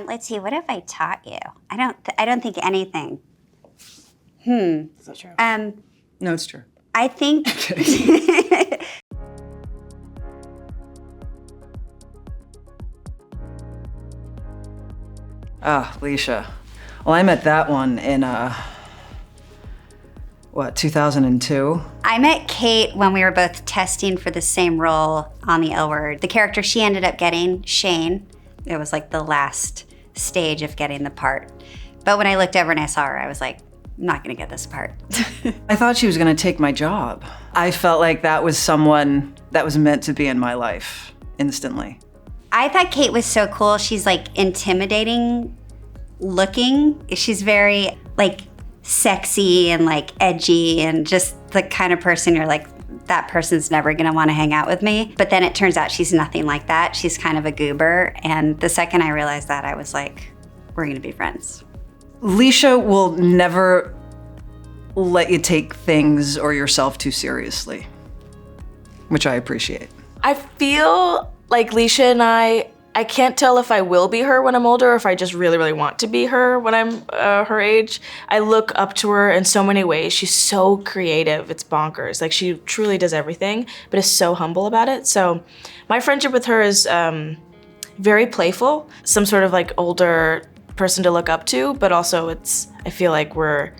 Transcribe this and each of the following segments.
Let's see, what have I taught you? I don't think anything. Is that true? No, it's true. I think... Leisha. Well, I met that one in, 2002? I met Kate when we were both testing for the same role on the L Word. The character she ended up getting, Shane, it was like the last stage of getting the part. But when I looked over and I saw her, I was like, I'm not gonna get this part. I thought she was gonna take my job. I felt like that was someone that was meant to be in my life instantly. I thought Kate was so cool. She's like intimidating looking. She's very like sexy and like edgy and just the kind of person you're like, that person's never gonna wanna hang out with me. But then it turns out she's nothing like that. She's kind of a goober. And the second I realized that, I was like, we're gonna be friends. Leisha will never let you take things or yourself too seriously, which I appreciate. I feel like Leisha and I can't tell if I will be her when I'm older or if I just really, really want to be her when I'm her age. I look up to her in so many ways. She's so creative, it's bonkers. Like she truly does everything, but is so humble about it. So my friendship with her is very playful, some sort of like older person to look up to, but also I feel like we're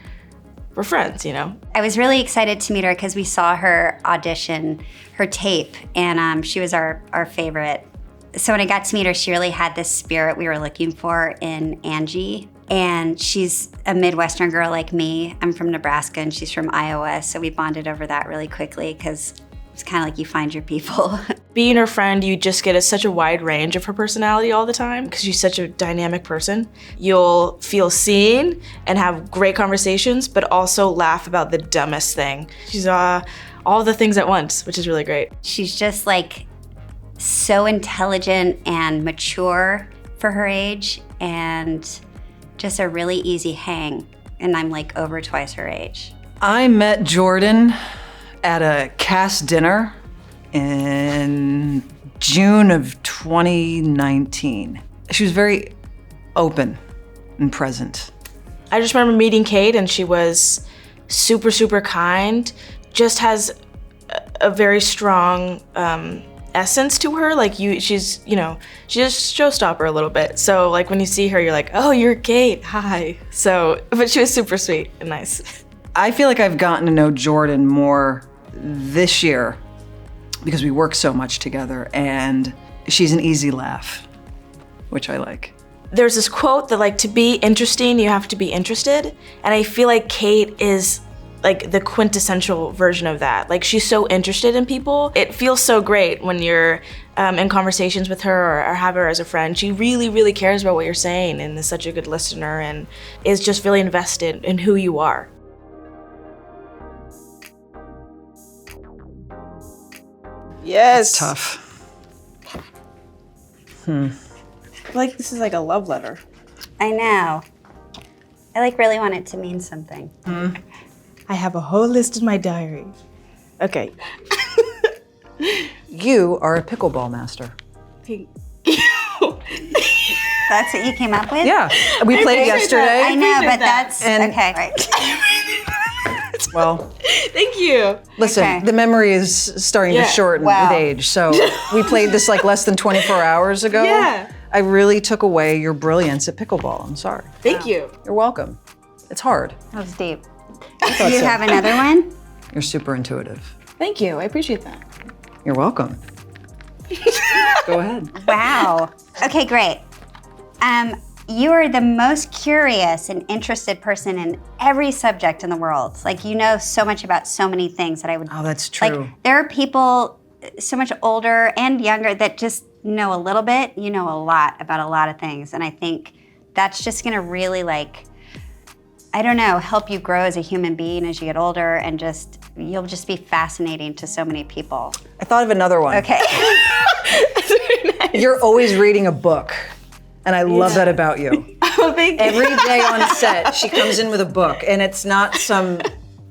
friends, you know? I was really excited to meet her because we saw her audition her tape, and she was our favorite. So when I got to meet her, she really had this spirit we were looking for in Angie. And she's a Midwestern girl like me. I'm from Nebraska and she's from Iowa, so we bonded over that really quickly because it's kind of like you find your people. Being her friend, you just get such a wide range of her personality all the time because she's such a dynamic person. You'll feel seen and have great conversations, but also laugh about the dumbest thing. She's all the things at once, which is really great. She's just like so intelligent and mature for her age and just a really easy hang. And I'm like over twice her age. I met Jordan at a cast dinner in June of 2019. She was very open and present. I just remember meeting Kate and she was super, super kind, just has a very strong essence to her. Like she's just showstopper a little bit. So like when you see her, you're like, oh, you're Kate, hi. So, but she was super sweet and nice. I feel like I've gotten to know Jordan more this year because we work so much together, and she's an easy laugh, which I like. There's this quote that like, to be interesting, you have to be interested. And I feel like Kate is like the quintessential version of that. Like she's so interested in people. It feels so great when you're in conversations with her or have her as a friend. She really, really cares about what you're saying and is such a good listener and is just really invested in who you are. Yes. It's tough. I feel like this is like a love letter. I know. I like really want it to mean something. I have a whole list in my diary. Okay. You are a pickleball master. That's what you came up with? Yeah, we played yesterday. I know, but that's, And- okay, right. Well, Thank you. listen, Okay. the memory is starting to shorten Wow. with age. So we played this like less than 24 hours ago. Yeah. I really took away your brilliance at pickleball. I'm sorry. Thank you. You're welcome. It's hard. That was deep. thought Do you so. have another one? You're super intuitive. Thank you. I appreciate that. You're welcome. Go ahead. Wow. Okay, great. You are the most curious and interested person in every subject in the world. Like, you know so much about so many things that I would... Oh, that's true. Like, there are people so much older and younger that just know a little bit. You know a lot about a lot of things. And I think that's just gonna really, like, I don't know, help you grow as a human being as you get older, and just, you'll just be fascinating to so many people. I thought of another one. Okay. You're always reading a book. And I love that about you. Oh, thank you. Every day on set, she comes in with a book, and it's not some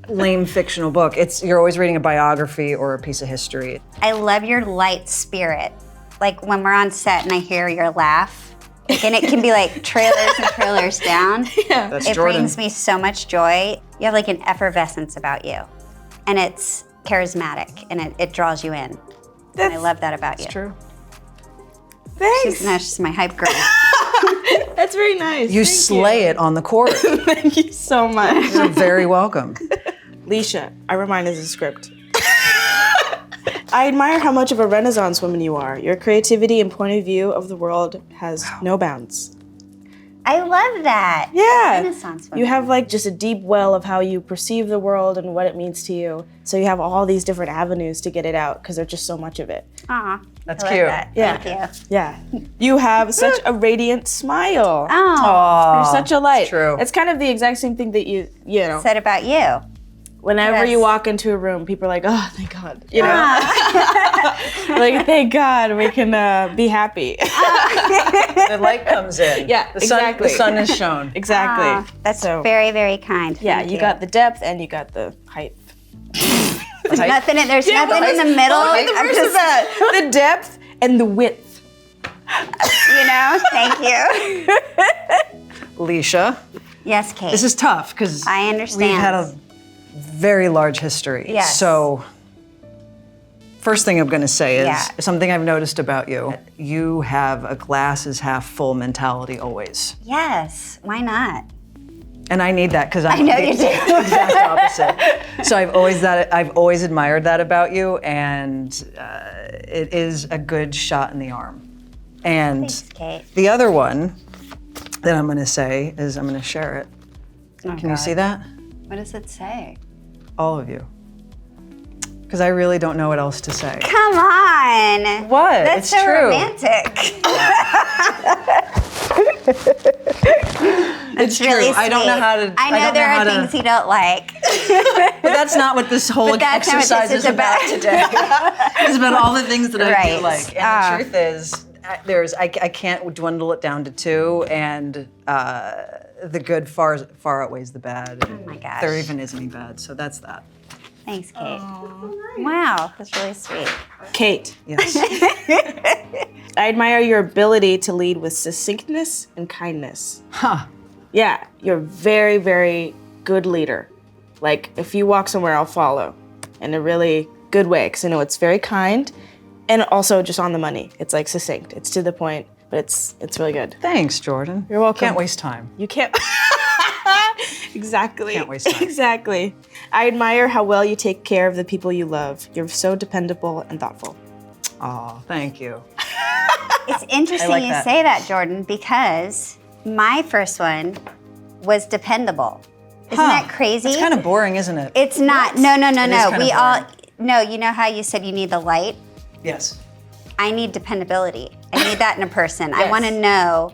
lame fictional book. You're always reading a biography or a piece of history. I love your light spirit. Like when we're on set and I hear your laugh, Like, and it can be like trailers and trailers down. Yeah. That's It Jordan. brings me so much joy. You have like an effervescence about you. And it's charismatic and it draws you in. And I love that about you. It's true. Thanks. Now she's my hype girl. That's very nice. You slay it on the court. Thank you so much. You're very welcome. Leisha, I wrote mine as a script. I admire how much of a Renaissance woman you are. Your creativity and point of view of the world has no bounds. I love that. Yeah. Renaissance woman. You have like just a deep well of how you perceive the world and what it means to you. So you have all these different avenues to get it out because there's just so much of it. Aw. That's I love cute. that. Yeah. Thank you. Yeah. You have such a radiant smile. Oh, You're such a light. it's true. It's kind of the exact same thing that you know. said about you. Whenever Yes. you walk into a room, people are like, "Oh, thank God," you know, like, "Thank God, we can be happy." The light comes in. Yeah, exactly. The sun is shown. Exactly. Aw, that's So, very, very kind. yeah, Thank you got the depth and you got the height. There's nothing in there's nothing in the middle. Oh, the I'm verse just, of that. The depth and the width. you know, thank you. Leisha, Yes, Kate. this is tough because I understand. we've had a very large history. Yes. So, first thing I'm going to say is Yeah. something I've noticed about you. You have a glass is half full mentality always. Yes, why not? And I need that because I'm know the you do. exact opposite. So I've always admired that about you, and it is a good shot in the arm. And Thanks, Kate. the other one that I'm going to say is I'm going to share it. Oh, Can you see that? What does it say? All of you. Because I really don't know what else to say. Come on. What? That's It's so true. romantic. It's really true. I don't know sweet. how to. I know don't there how are to- things you don't like. But that's not what this whole But that's not what exercise this is is about about. today. It's about all the things that I Right. do like. And the truth is, I can't dwindle it down to two, and the good far outweihes the bad. Oh my gosh. There even is any bad, so that's that. Thanks, Kate. Wow, that's really sweet. Kate, Yes. I admire your ability to lead with succinctness and kindness. Huh. Yeah, you're a very, very good leader. Like, if you walk somewhere, I'll follow in a really good way, because I know it's very kind and also just on the money. It's like succinct, it's to the point, but it's really good. Thanks, Jordan. You're welcome. Can't waste time. You can't. Exactly. Can't waste time. Exactly. I admire how well you take care of the people you love. You're so dependable and thoughtful. Oh, thank you. It's interesting like you that. say that, Jordan, because my first one was dependable. Isn't that crazy? It's kind of boring, isn't it? It's not. No. It is kinda We all. boring. No, you know how you said you need the light? Yes. I need dependability. I need that in a person. I Yes. want to know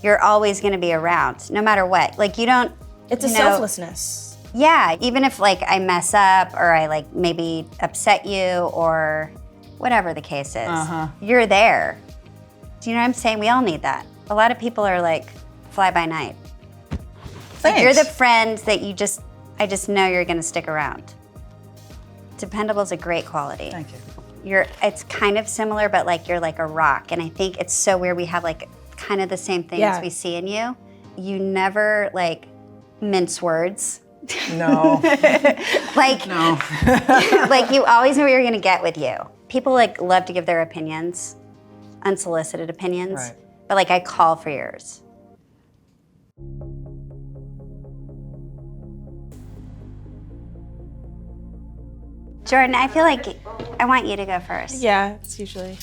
you're always going to be around, no matter what. Like, you don't. It's a you know, selflessness. Yeah, even if like I mess up or I like maybe upset you or whatever the case is, you're there. Do you know what I'm saying? We all need that. A lot of people are like fly by night. Thanks. You're the friend that I just know you're gonna stick around. Dependable is a great quality. Thank you. It's kind of similar, but like you're like a rock. And I think it's so weird we have like kind of the same things Yeah. we see in you. You never like mince words. No. Like, No. like you always know what you're gonna get with you. People like love to give their opinions, unsolicited opinions, Right. but like I call for yours. Jordan, I feel like I want you to go first. Yeah, it's usually.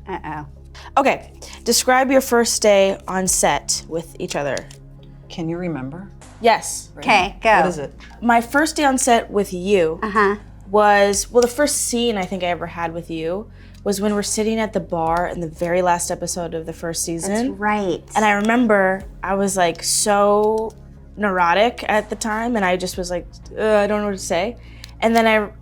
Uh-oh. Okay, describe your first day on set with each other. Can you remember? Yes. Okay, go. What is it? My first day on set with you Uh-huh. was, well, the first scene I think I ever had with you was when we're sitting at the bar in the very last episode of the first season. That's right. And I remember I was like so neurotic at the time, and I just was like, I don't know what to say. And then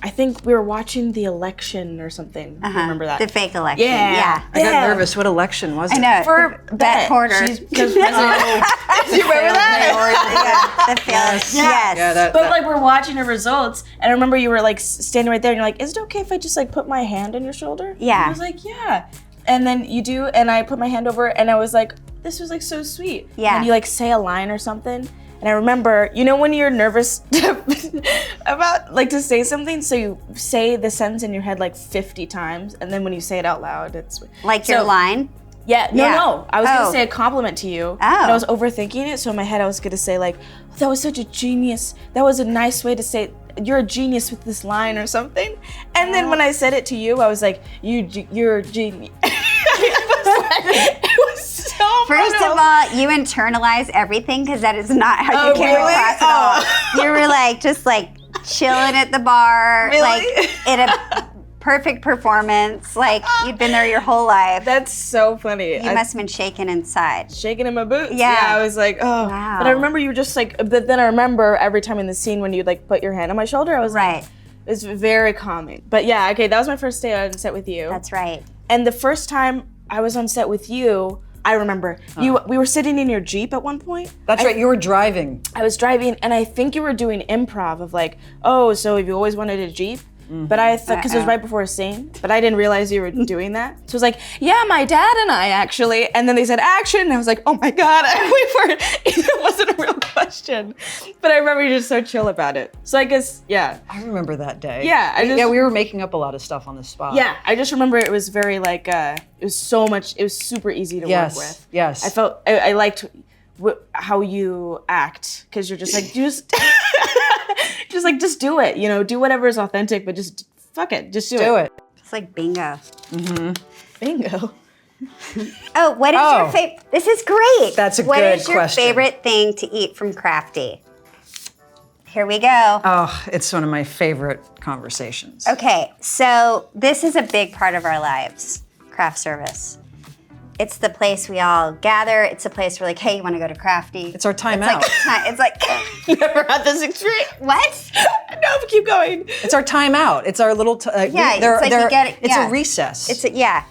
I think we were watching the election or something. I remember that. The fake election. Yeah. I got nervous. What election was it? I know. For Bette Porter. She's because president. Do you remember that? The failed. Yeah. Yes. But like we're watching the results, and I remember you were like standing right there, and you're like, "Is it okay if I just like put my hand on your shoulder?" Yeah. And I was like, "Yeah." And then you do, and I put my hand over, and I was like, "This was like so sweet." Yeah. And you like say a line or something. And I remember, you know when you're nervous about like to say something, so you say the sentence in your head like 50 times, and then when you say it out loud, it's Like your line? Yeah, no. I was Oh. gonna say a compliment to you. Oh. And I was overthinking it, so in my head I was gonna say like, that was such a genius. That was a nice way to say, you're a genius with this line or something. And then when I said it to you, I was like, you're a genius. It was so First fun. of all, you internalize everything because that is not how you Oh, came really? across at all. You were like, just like chilling at the bar, Really? like in a perfect performance. Like you'd been there your whole life. That's so funny. You must have been shaking inside. Shaking in my boots. Yeah. I was like, oh. Wow. But I remember you were just like, but then I remember every time in the scene when you'd like put your hand on my shoulder, I was like, Right. it was very calming. But yeah, okay, that was my first day on set with you. That's right. And the first time I was on set with you, I remember we were sitting in your Jeep at one point. That's right, you were driving. I was driving, and I think you were doing improv of like, oh, so have you always wanted a Jeep? But I thought, because it was right before a scene, but I didn't realize you were doing that. So it was like, yeah, my dad and I actually, and then they said action, and I was like, oh my God, it wasn't a real question. But I remember you just so chill about it. So I guess, yeah. I remember that day. Yeah, we were making up a lot of stuff on the spot. Yeah, I just remember it was very like, it was super easy to work with. Yes. I felt, I liked how you act, because you're just like, just do it, you know, do whatever is authentic, but just fuck it, just do it. It's like bingo. Bingo. Oh, what is your Oh. favorite? This is great. That's a What good is your question. favorite thing to eat from Crafty? Here we go. Oh, it's one of my favorite conversations. Okay, so this is a big part of our lives, craft service. It's the place we all gather. It's a place we're like, hey, you want to go to Crafty? It's our time It's out. like, it's like Never had this experience. what? No, but keep going. It's our time out. It's our little Yeah, it's like you get it- It's yeah. a recess. Yeah.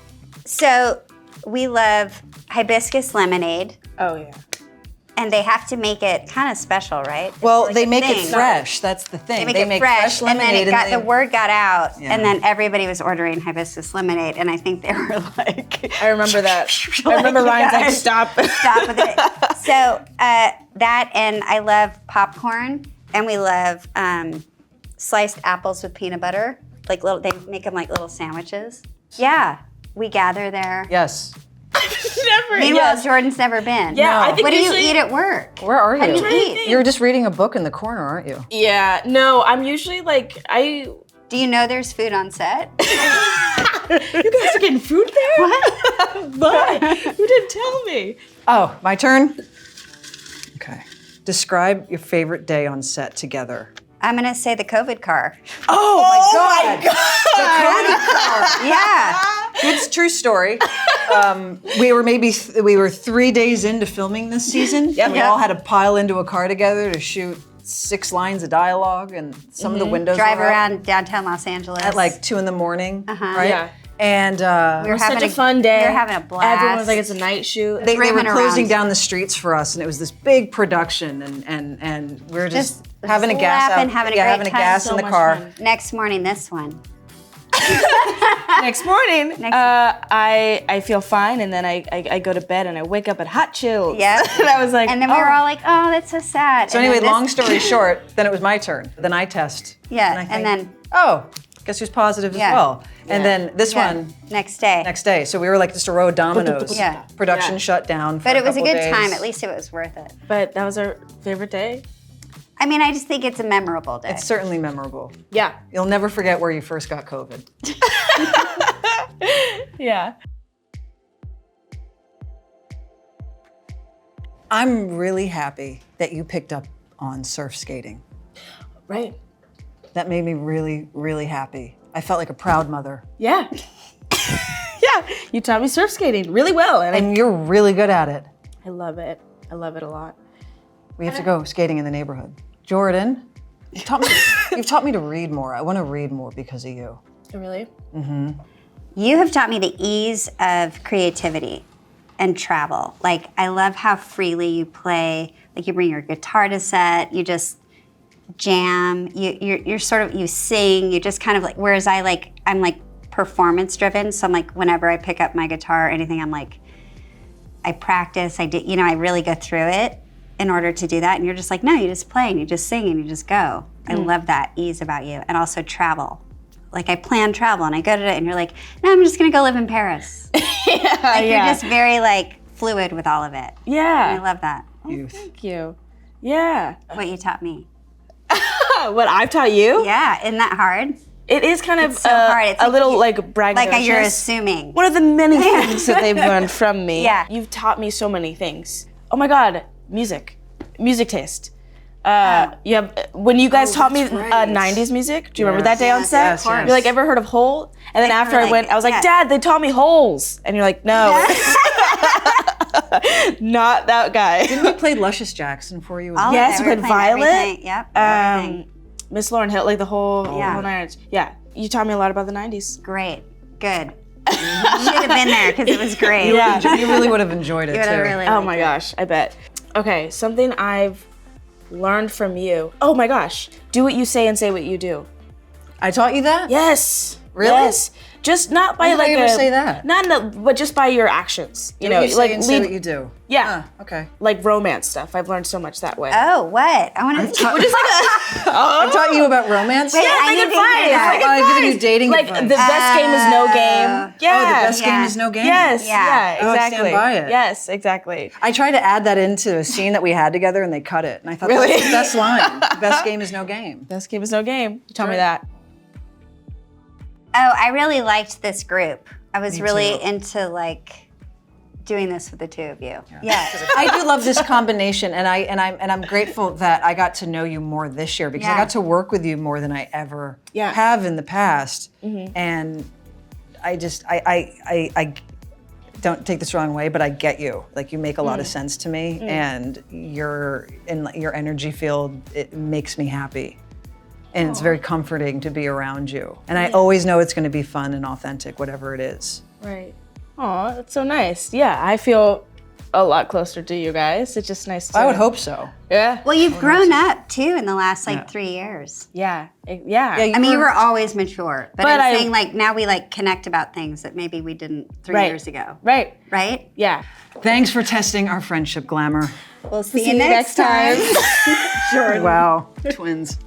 So we love hibiscus lemonade, Oh yeah. and they have to make it kind of special, right? well, It's like they a make it thing. fresh. That's the thing. They make it fresh, and then lemonade. the word got out, Yeah. and then everybody was ordering hibiscus lemonade, and I think they were like, I remember that. I remember Ryan's like, stop. stop with it. So that, and I love popcorn, and we love sliced apples with peanut butter. Like little, they make them like little sandwiches. Yeah, we gather there. Yes. Never. Meanwhile, Yes. Jordan's never been. Yeah, I think What do you usually- eat at work? Where are you? How do you eat? You're just reading a book in the corner, aren't you? Yeah. No, I'm usually like Do you know there's food on set? You guys are getting food there? What? What? You didn't tell me. Oh, my turn? Okay. Describe your favorite day on set together. I'm gonna say the COVID car. Oh my God! Yeah. It's a true story. We were 3 days into filming this season. Yep. We all had to pile into a car together to shoot 6 lines of dialogue, and some of the windows Drive were up around downtown Los Angeles at like 2 a.m. Right? Yeah. And We were It was such having a fun day. We were having a blast. Everyone was like, it's a night shoot. they were rimming closing around. down the streets for us, and it was this big production, and we were just having a just gas laughing, out, having a yeah, great having a time. gas So in the much car. fun. Next morning, this one. Next morning, I feel fine, and then I go to bed, and I wake up at hot chills. Yep. And I was like, And then we were all like, oh, that's so sad. So And anyway, then this- long story short, then it was my turn. Then I test. Yeah, I and think, then- oh, guess who's positive Yeah. as well. And then this Yeah, one next day. next day. So we were like just a row of dominoes. Yeah. Production Yeah. shut down. For But it was a couple good days. time. At least it was worth it. But that was our favorite day. I mean, I just think it's a memorable day. It's certainly memorable. Yeah. You'll never forget where you first got COVID. Yeah. I'm really happy that you picked up on surf skating. Right. That made me really, really happy. I felt like a proud mother. Yeah. Yeah. You taught me surf skating really well, and And you're really good at it. I love it. I love it a lot. We have to go skating in the neighborhood. Jordan, You've taught me to read more. I want to read more because of you. Oh, really? You have taught me the ease of creativity and travel. Like, I love how freely you play. Like, you bring your guitar to set, you just jam, you're sort of, you sing, you just kind of like, whereas I'm like performance driven. So I'm like, whenever I pick up my guitar or anything, I'm like, I practice, I really go through it in order to do that. And you're just like, no, you just play and you just sing and you just go. I love that ease about you. And also travel. Like, I plan travel and I go to it and you're like, no, I'm just gonna go live in Paris. You're just very like fluid with all of it. Yeah. And I love that. Youth. Thank you. Yeah. What you taught me. What I've taught you? Yeah, isn't that hard? It is kind of It's so hard. It's a like little you- like braggadocious. Like you're assuming. One of the many things that they've learned from me. Yeah. You've taught me so many things. Oh my God, music taste. You have when you guys taught me that's right. 90s music. Do you remember that day on Yes, set? yes, yes. You're like, ever heard of Hole? And then I after heard, I went, like, I was like, yeah. Dad, they taught me holes. And you're like, no, not that guy. Didn't we play Luscious Jackson for you? All of Yes, it. we We're played playing Violet. everything. Yep. everything. Miss Lauren Hill, like the whole Yeah. nine yards. Yeah, you taught me a lot about the 90s. Great. Good. Should have been there because it was great. Yeah. You really would have enjoyed it You would too. have really Oh liked my it. gosh, I bet. Okay, something I've learned from you. Oh my gosh, do what you say and say what you do. I taught you that? Yes. Really? Yes. Just not by When did like I ever say that? Not in the, but just by your actions. You know, You say like and say lead- what you do. Yeah. Okay. Like romance stuff. I've learned so much that way. Oh, what? I want to. I taught you about romance. Wait, I like need to hear advice, that. like I've given you dating like advice. the best game is no game. Yeah. Oh, the best game Yeah. is no game. Yes. Yeah. Yeah. Oh, I Exactly. stand by it. Yes. Exactly. I tried to add that into a scene that we had together, and they cut it. And I thought Really? that's the best line. The best game is no game. Best game is no game. Tell me Right. that. Oh, I really liked this group. I was Me really too. into like doing this with the two of you. Yeah. I do love this combination, and I'm grateful that I got to know you more this year because I Yeah. got to work with you more than I ever Yeah. have in the past. And I just I don't take this the wrong way, but I get you. Like, you make a lot of sense to me, and your energy field, it makes me happy. And it's very comforting to be around you. And I always know it's going to be fun and authentic, whatever it is. Right. Aw, that's so nice. Yeah, I feel a lot closer to you guys. It's just nice to. I would hope so. Yeah. Well, you've grown up too in the last like 3 years. Yeah. Yeah, I mean, you were always mature, but But I'm I- saying like now we like connect about things that maybe we didn't 3 Right. years ago. Right. Right? Yeah. Thanks for testing our friendship, Glamour. We'll see you next time. Wow, twins.